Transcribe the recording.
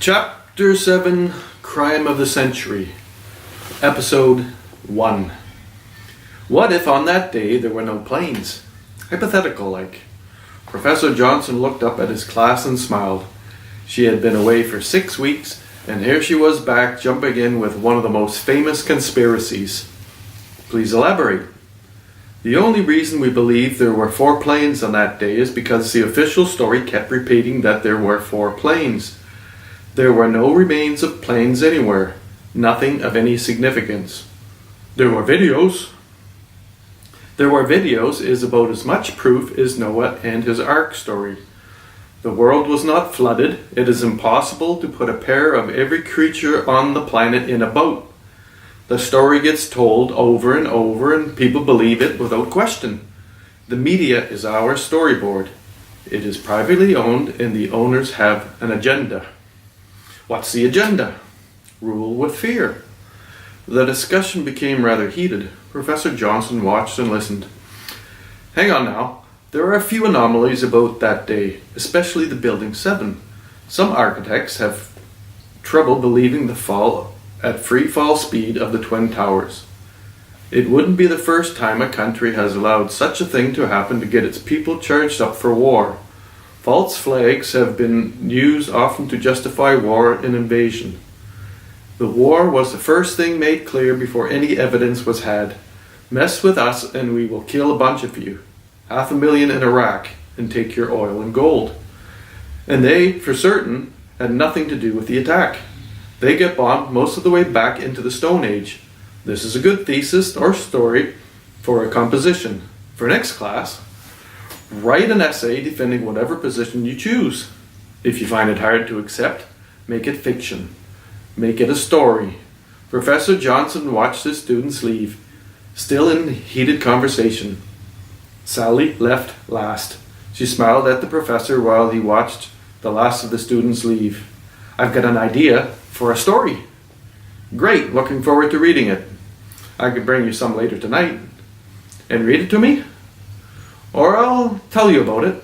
Chapter 7, Crime of the Century, Episode 1. What if on that day there were no planes? Hypothetical, like. Professor Johnson looked up at his class and smiled. She had been away for 6 weeks, and here she was back jumping in with one of the most famous conspiracies. Please elaborate. The only reason we believe there were 4 planes on that day is because the official story kept repeating that there were 4 planes. There were no remains of planes anywhere, nothing of any significance. There were videos. There were videos is about as much proof as Noah and his ark story. The world was not flooded. It is impossible to put a pair of every creature on the planet in a boat. The story gets told over and over and people believe it without question. The media is our storyboard. It is privately owned and the owners have an agenda. What's the agenda? Rule with fear. The discussion became rather heated. Professor Johnson watched and listened. Hang on now. There are a few anomalies about that day, especially the Building 7. Some architects have trouble believing the fall at free fall speed of the Twin Towers. It wouldn't be the first time a country has allowed such a thing to happen to get its people charged up for war. False flags have been used often to justify war and invasion. The war was the first thing made clear before any evidence was had. Mess with us and we will kill a bunch of you. 500,000 in Iraq and take your oil and gold. And they, for certain, had nothing to do with the attack. They get bombed most of the way back into the Stone Age. This is a good thesis or story for a composition. For next class, write an essay defending whatever position you choose. If you find it hard to accept, make it fiction. Make it a story. Professor Johnson watched his students leave, still in heated conversation. Sally left last. She smiled at the professor while he watched the last of the students leave. I've got an idea for a story. Great, looking forward to reading it. I could bring you some later tonight. And read it to me? Or I'll tell you about it.